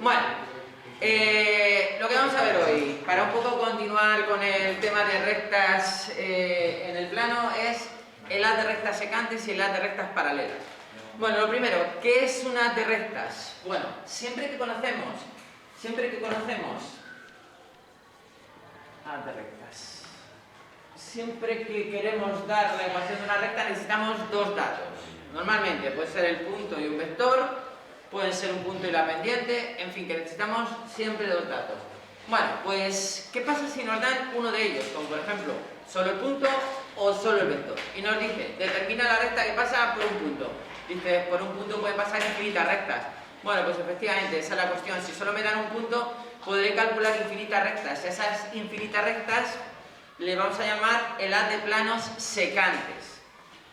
Bueno, lo que vamos a ver hoy, para un poco continuar con el tema de rectas en el plano, es el haz de rectas secantes y el haz de rectas paralelas. Bueno, lo primero, ¿qué es un haz de rectas? Bueno, siempre que conocemos haz de rectas, siempre que queremos dar la ecuación de una recta necesitamos dos datos. Normalmente puede ser el punto y un vector, pueden ser un punto y la pendiente, en fin, que necesitamos siempre dos datos. Bueno, pues, ¿qué pasa si nos dan uno de ellos? Como por ejemplo, solo el punto o solo el vector. Y nos dice, determina la recta que pasa por un punto. Dice, por un punto pueden pasar infinitas rectas. Bueno, pues efectivamente, esa es la cuestión. Si solo me dan un punto, podré calcular infinitas rectas. Esas infinitas rectas le vamos a llamar el haz de planos secantes.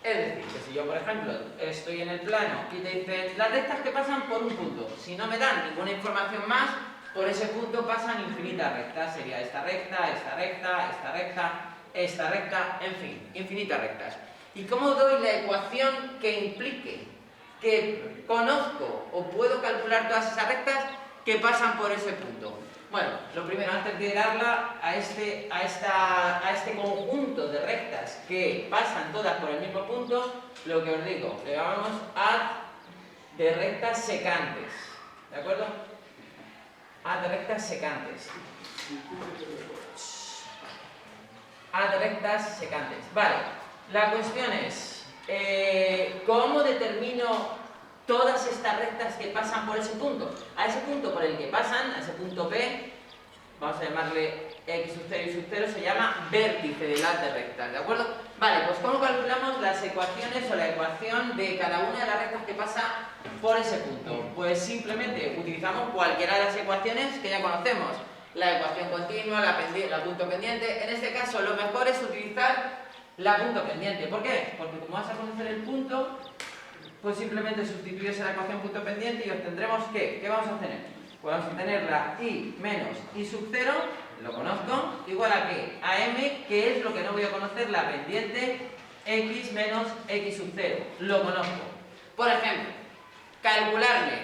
Es decir, que si yo, por ejemplo, estoy en el plano y te dicen las rectas que pasan por un punto, si no me dan ninguna información más, por ese punto pasan infinitas rectas. Sería esta recta, esta recta, esta recta, esta recta, en fin, infinitas rectas. ¿Y cómo doy la ecuación que implique que conozco o puedo calcular todas esas rectas que pasan por ese punto? Bueno, lo primero, antes de darla a este conjunto de rectas que pasan todas por el mismo punto, lo que os digo, le llamamos haz de rectas secantes. ¿De acuerdo? Haz de rectas secantes. Haz de rectas secantes. Vale, la cuestión es, ¿cómo determino todas estas rectas que pasan por ese punto? A ese punto por el que pasan, a ese punto P, vamos a llamarle x sub 0 y sub 0, se llama vértice del haz de rectas, ¿de acuerdo? Vale, pues ¿cómo calculamos las ecuaciones o la ecuación de cada una de las rectas que pasa por ese punto? Pues simplemente utilizamos cualquiera de las ecuaciones que ya conocemos. La ecuación continua, la punto pendiente. En este caso lo mejor es utilizar la punto pendiente. ¿Por qué? Porque como vas a conocer el punto, pues simplemente sustituyes a la ecuación punto pendiente y obtendremos ¿qué? ¿Qué vamos a obtener? Pues vamos a obtener la i menos i sub 0, lo conozco, igual a ¿qué? A m, que es lo que no voy a conocer, la pendiente x menos x sub 0, lo conozco. Por ejemplo, calcularle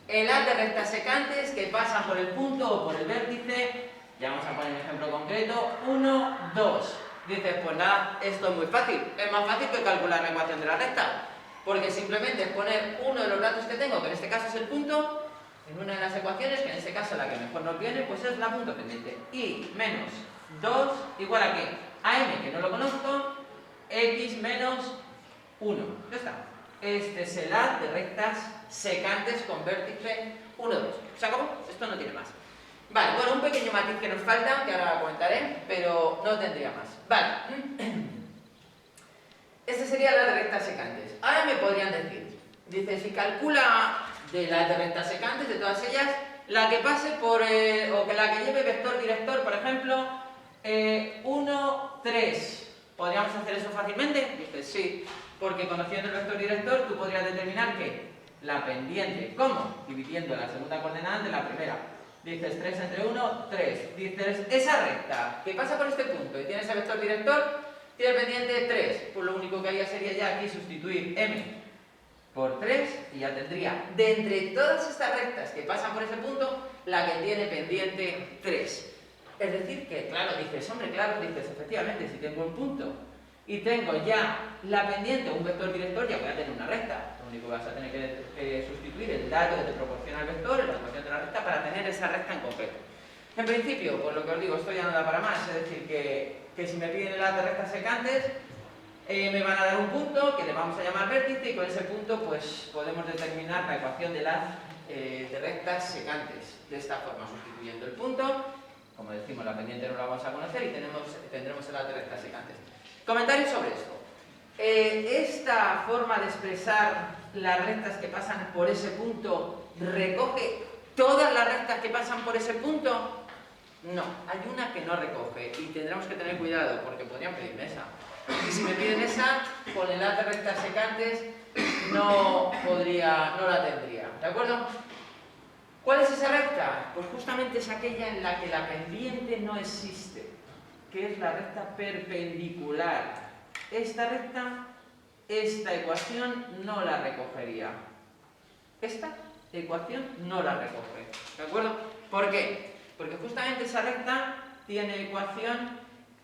el haz de rectas secantes que pasan por el punto o por el vértice, ya vamos a poner un ejemplo concreto, 1, 2. Dices, pues nada, esto es muy fácil, es más fácil que calcular la ecuación de la recta. Porque simplemente es poner uno de los datos que tengo, que en este caso es el punto, en una de las ecuaciones, que en este caso la que mejor nos viene, pues es la punto pendiente. I menos 2 igual a ¿qué? A m, que no lo conozco, x menos 1. Ya está. Este es el haz de rectas secantes con vértice 1, 2. ¿Se acabó? Esto no tiene más. Vale, bueno, un pequeño matiz que nos falta, que ahora comentaré, pero no tendría más. Vale. Este sería el haz de rectas secantes. Ahora me podrían decir, dice, si calcula de las de rectas secantes, de todas ellas, la que pase por, o que la que lleve vector director, por ejemplo, 1, 3. ¿Podríamos hacer eso fácilmente? Dice, sí, porque conociendo el vector director, tú podrías determinar que la pendiente, ¿cómo? Dividiendo la segunda coordenada de la primera. Dices 3 entre 1, 3. Dices, esa recta que pasa por este punto y tiene ese vector director, tiene pendiente 3, pues lo único que haría sería ya aquí sustituir m por 3 y ya tendría de entre todas estas rectas que pasan por ese punto, la que tiene pendiente 3. Es decir que, claro, dices, hombre, claro, dices, efectivamente, si tengo un punto y tengo ya la pendiente, un vector director, ya voy a tener una recta. Lo único que vas a tener que sustituir el dato que te proporciona el vector en la ecuación de la recta para tener esa recta en concreto. En principio, pues lo que os digo, esto ya no da para más, es decir, que si me piden el haz de rectas secantes, me van a dar un punto que le vamos a llamar vértice y con ese punto pues podemos determinar la ecuación del haz de rectas secantes. De esta forma, sustituyendo el punto, como decimos, la pendiente no la vamos a conocer y tendremos el haz de rectas secantes. Comentarios sobre esto. Esta forma de expresar las rectas que pasan por ese punto recoge todas las rectas que pasan por ese punto. No, hay una que no recoge y tendremos que tener cuidado porque podrían pedirme esa. Y si me piden esa, con el haz de rectas secantes no la tendría. ¿De acuerdo? ¿Cuál es esa recta? Pues justamente es aquella en la que la pendiente no existe, que es la recta perpendicular. Esta recta, esta ecuación no la recogería. Esta ecuación no la recoge. ¿De acuerdo? ¿Por qué? Porque justamente esa recta tiene ecuación,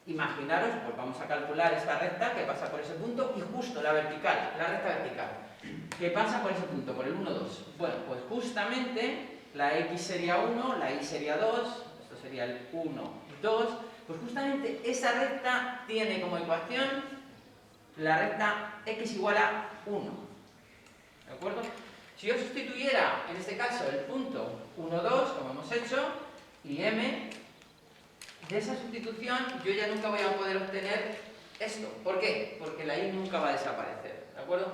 imaginaros, pues vamos a calcular esta recta que pasa por ese punto y justo la vertical, la recta vertical, que pasa por ese punto, por el 1, 2. Bueno, pues justamente la x sería 1, la y sería 2, esto sería el 1, 2, pues justamente esa recta tiene como ecuación la recta x igual a 1. ¿De acuerdo? Si yo sustituyera, en este caso, el punto 1, 2, como hemos hecho, y m, de esa sustitución yo ya nunca voy a poder obtener esto. ¿Por qué? Porque la y nunca va a desaparecer. ¿De acuerdo?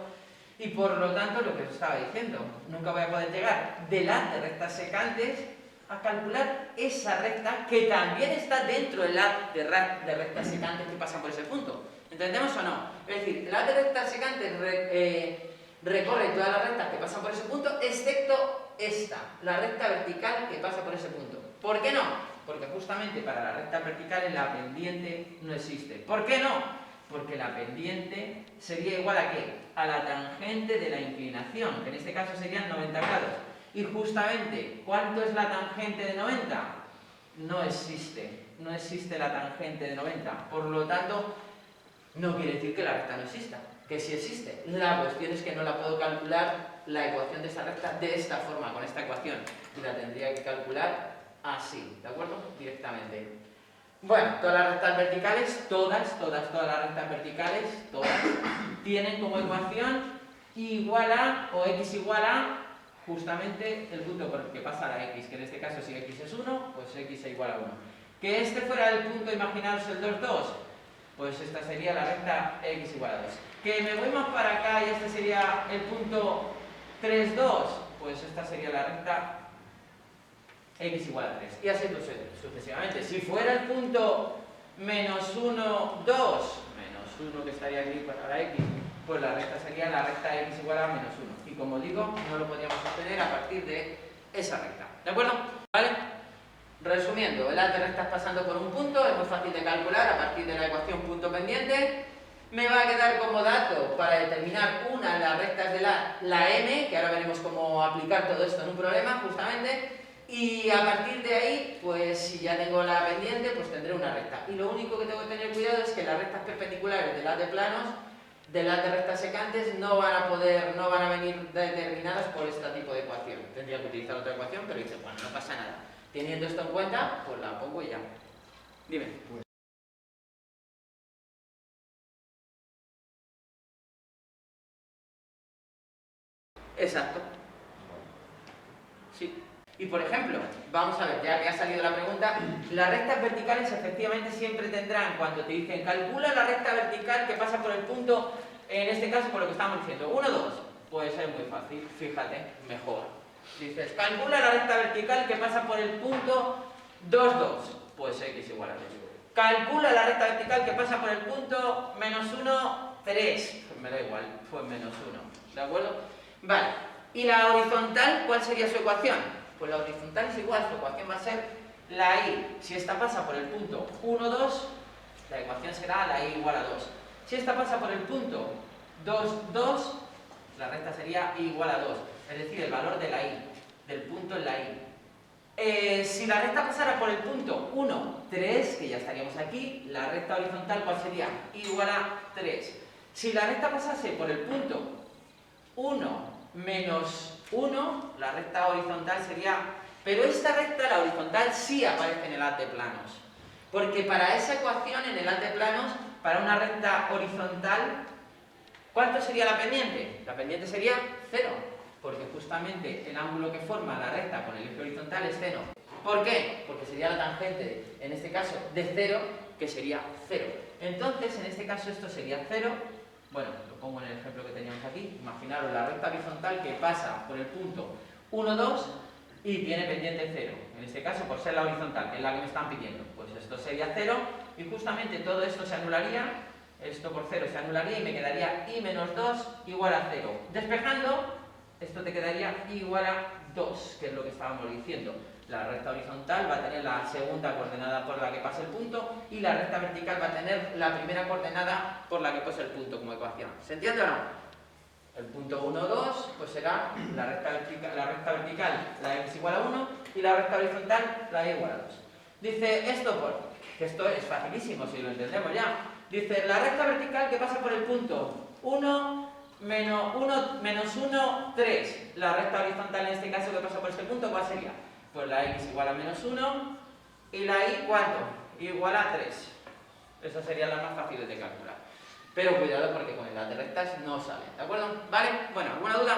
Y por lo tanto, lo que os estaba diciendo, nunca voy a poder llegar de las de rectas secantes a calcular esa recta que también está dentro del haz de rectas secantes que pasan por ese punto. ¿Entendemos o no? Es decir, el haz de rectas secantes recorre todas las rectas que pasan por ese punto, excepto esta, la recta vertical que pasa por ese punto. ¿Por qué no? Porque justamente para las rectas verticales la pendiente no existe. ¿Por qué no? Porque la pendiente sería igual a ¿qué? A la tangente de la inclinación, que en este caso serían 90 grados. Y justamente, ¿cuánto es la tangente de 90? No existe la tangente de 90. Por lo tanto, no quiere decir que la recta no exista, que sí existe. La cuestión es que no la puedo calcular la ecuación de esa recta de esta forma, con esta ecuación. Y la tendría que calcular así, ¿de acuerdo? Directamente. Bueno, todas las rectas verticales, todas las rectas verticales, todas, tienen como ecuación y igual a, o x igual a, justamente el punto por el que pasa la x, que en este caso si x es 1, pues x es igual a 1. Que este fuera el punto, imaginaros el 2, 2, pues esta sería la recta x igual a 2. Que me voy más para acá y este sería el punto 3, 2, pues esta sería la recta x igual a 3. Y así sucesivamente. Si fuera el punto menos 1, 2, menos 1 que estaría aquí para la x, pues la recta sería la recta x igual a menos 1. Y como digo, no lo podríamos obtener a partir de esa recta. ¿De acuerdo? ¿Vale? Resumiendo, el haz de rectas pasando por un punto es muy fácil de calcular a partir de la ecuación punto pendiente. Me va a quedar como dato para determinar una de las rectas de la m, que ahora veremos cómo aplicar todo esto en un problema, justamente. Y a partir de ahí, pues si ya tengo la pendiente, pues tendré una recta. Y lo único que tengo que tener cuidado es que las rectas perpendiculares del haz de planos, del haz de rectas secantes, no van a venir determinadas por este tipo de ecuación. Tendría que utilizar otra ecuación, pero dice, bueno, no pasa nada. Teniendo esto en cuenta, pues la pongo y ya. Dime. Exacto. Sí. Y por ejemplo, vamos a ver, ya que ha salido la pregunta, las rectas verticales efectivamente siempre tendrán, cuando te dicen calcula la recta vertical que pasa por el punto, en este caso por lo que estamos diciendo, 1, 2, pues es muy fácil, fíjate, mejor. Dices, calcula la recta vertical que pasa por el punto 2, 2, pues x igual a 3. Calcula la recta vertical que pasa por el punto menos 1, 3, pues me da igual, pues menos 1, ¿de acuerdo? Vale, ¿y la horizontal cuál sería su ecuación? Pues la horizontal es igual, su ecuación va a ser la y. Si esta pasa por el punto 1, 2, la ecuación será la y igual a 2. Si esta pasa por el punto 2, 2, la recta sería y igual a 2. Es decir, el valor de la y, del punto en la y. Si la recta pasara por el punto 1, 3, que ya estaríamos aquí, la recta horizontal ¿cuál sería? Y igual a 3. Si la recta pasase por el punto 1 menos 1, la recta horizontal sería... Pero esta recta, la horizontal, sí aparece en el haz de planos. Porque para esa ecuación, en el haz de planos, para una recta horizontal, ¿cuánto sería la pendiente? La pendiente sería 0. Porque justamente el ángulo que forma la recta con el eje horizontal es 0. ¿Por qué? Porque sería la tangente, en este caso, de 0, que sería 0. Entonces, en este caso, esto sería 0. Bueno, lo pongo en el ejemplo que teníamos aquí. Imaginaros la recta horizontal que pasa por el punto 1, 2 y tiene pendiente 0. En este caso, por ser la horizontal, que es la que me están pidiendo, pues esto sería 0 y justamente todo esto se anularía, esto por 0 se anularía y me quedaría y menos 2 igual a 0. Despejando, esto te quedaría igual a 2, que es lo que estábamos diciendo. La recta horizontal va a tener la segunda coordenada por la que pasa el punto y la recta vertical va a tener la primera coordenada por la que pasa el punto como ecuación. ¿Se entiende o no? El punto 1, 2, pues será la recta vertical, la x igual a 1, y la recta horizontal, la y igual a 2. Dice esto, esto es facilísimo si lo entendemos ya. Dice la recta vertical que pasa por el punto 1, menos 1, 3. La recta horizontal en este caso que pasa por este punto, ¿cuál sería? Pues la x igual a menos 1 y la y, ¿cuánto? Igual a 3. Esas serían las más fáciles de calcular. Pero cuidado porque con las de rectas no salen, ¿de acuerdo? ¿Vale? Bueno, ¿alguna duda?